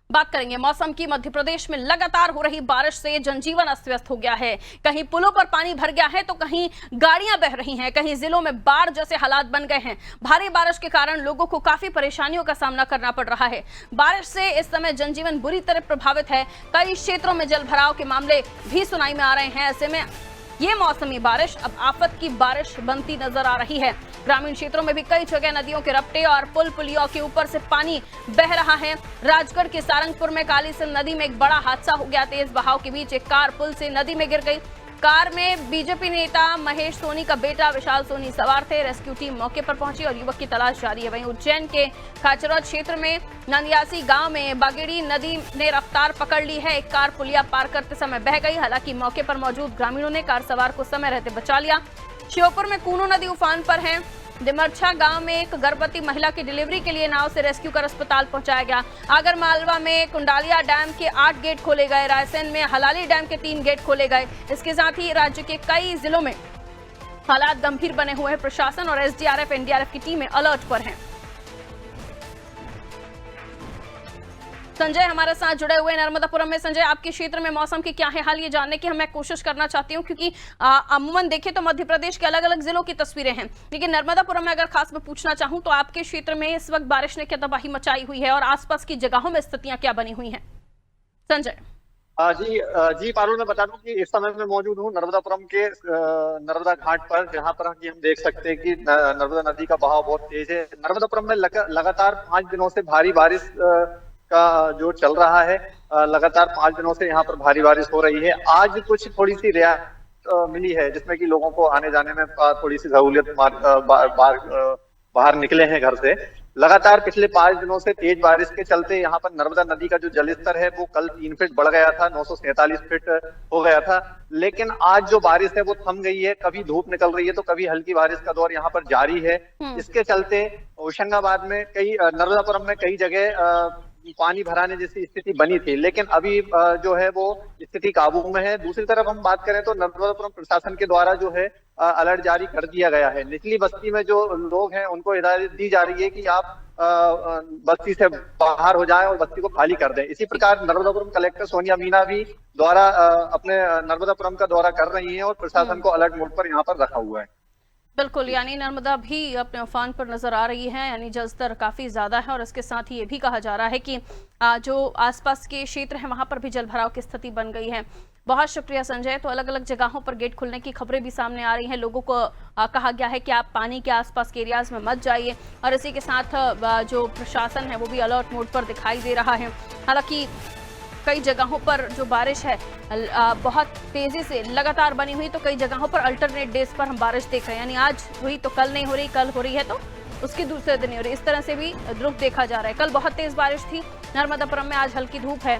बात करेंगे मौसम की। मध्य प्रदेश में लगातार हो रही बारिश से जनजीवन अस्त व्यस्त हो गया है। कहीं पुलों पर पानी भर गया है तो कहीं गाड़ियां बह रही हैं, कहीं जिलों में बाढ़ जैसे हालात बन गए हैं। भारी बारिश के कारण लोगों को काफी परेशानियों का सामना करना पड़ रहा है। बारिश से इस समय जनजीवन बुरी तरह प्रभावित है। कई क्षेत्रों में जल भराव के मामले भी सुनाई में आ रहे हैं। ऐसे में ये मौसमी बारिश अब आफत की बारिश बनती नजर आ रही है। ग्रामीण क्षेत्रों में भी कई जगह नदियों के रपटे और पुल पुलियों के ऊपर से पानी बह रहा है। राजगढ़ के सारंगपुर में काली सिंध नदी में एक बड़ा हादसा हो गया। तेज बहाव के बीच एक कार पुल से नदी में गिर गई। कार में बीजेपी नेता महेश सोनी का बेटा विशाल सोनी सवार थे। रेस्क्यू टीम मौके पर पहुंची और युवक की तलाश जारी है। वहीं उज्जैन के खाचरौद क्षेत्र में नंदियासी गांव में बागेड़ी नदी ने रफ्तार पकड़ ली है। एक कार पुलिया पार करते समय बह गई। हालांकि मौके पर मौजूद ग्रामीणों ने कार सवार को समय रहते बचा लिया। श्योपुर में कूनो नदी उफान पर है। दिमरछा गांव में एक गर्भवती महिला की डिलीवरी के लिए नाव से रेस्क्यू कर अस्पताल पहुंचाया गया। आगरमालवा में कुंडालिया डैम के 8 गेट खोले गए। रायसेन में हलाली डैम के 3 गेट खोले गए। इसके साथ ही राज्य के कई जिलों में हालात गंभीर बने हुए हैं। प्रशासन और एसडीआरएफ एनडीआरएफ की टीमें अलर्ट पर हैं। संजय हमारे साथ जुड़े हुए नर्मदापुरम में। संजय, आपके क्षेत्र में मौसम की क्या है हाल, ये जानने की मैं कोशिश करना चाहती हूँ, क्योंकि अमूमन देखें तो मध्य प्रदेश के अलग अलग जिलों की तस्वीरें हैं, लेकिन नर्मदापुरम में अगर खास मैं पूछना चाहूँ तो आपके क्षेत्र में इस वक्त बारिश ने क्या तबाही मचाई हुई है और आसपास की जगहों में स्थितियां क्या बनी हुई हैं? संजय। जी पारुल, मैं बता दूं कि इस समय मैं मौजूद हूँ नर्मदापुरम के नर्मदा घाट पर, जहाँ पर हम देख सकते हैं कि नर्मदा नदी का बहाव बहुत तेज है। नर्मदापुरम में लगातार 5 दिनों से भारी बारिश का जो चल रहा है। लगातार 5 दिनों से यहाँ पर भारी बारिश हो रही है। आज कुछ थोड़ी सी रियायत मिली है, जिसमें कि लोगों को आने जाने में थोड़ी सी सहूलियत बाहर निकले हैं घर से। लगातार पिछले 5 दिनों से तेज बारिश के चलते यहाँ पर नर्मदा नदी का जो जलस्तर है वो कल 3 फीट बढ़ गया था, 947 फीट हो गया था। लेकिन आज जो बारिश है वो थम गई है। कभी धूप निकल रही है तो कभी हल्की बारिश का दौर यहाँ पर जारी है। इसके चलते होशंगाबाद में नर्मदापुरम में कई जगह पानी भराने जैसी स्थिति बनी थी, लेकिन अभी जो है वो स्थिति काबू में है। दूसरी तरफ हम बात करें तो नर्मदापुरम प्रशासन के द्वारा जो है अलर्ट जारी कर दिया गया है। निचली बस्ती में जो लोग हैं उनको हिदायत दी जा रही है कि आप बस्ती से बाहर हो जाएं और बस्ती को खाली कर दें। इसी प्रकार नर्मदापुरम कलेक्टर सोनिया मीना भी द्वारा अपने नर्मदापुरम का दौरा कर रही है और प्रशासन को अलर्ट मोड पर यहाँ पर रखा हुआ है। बिल्कुल, यानी नर्मदा भी अपने उफान पर नजर आ रही है, यानी जलस्तर काफी ज्यादा है और इसके साथ ही ये भी कहा जा रहा है कि जो आसपास के क्षेत्र हैं वहां पर भी जलभराव की स्थिति बन गई है। बहुत शुक्रिया संजय। तो अलग अलग जगहों पर गेट खुलने की खबरें भी सामने आ रही हैं। लोगों को कहा गया है कि आप पानी के आसपास के एरियाज में मत जाइए और इसी के साथ जो प्रशासन है वो भी अलर्ट मोड पर दिखाई दे रहा है। हालांकि कई जगहों पर जो बारिश है बहुत तेजी से लगातार बनी हुई, तो कई जगहों पर अल्टरनेट डेज पर हम बारिश देख रहे हैं, यानी आज हुई तो कल नहीं हो रही, कल हो रही है तो उसकी दूसरे दिन नहीं हो रही। इस तरह से भी रुख देखा जा रहा है। कल बहुत तेज बारिश थी नर्मदापुरम में, आज हल्की धूप है।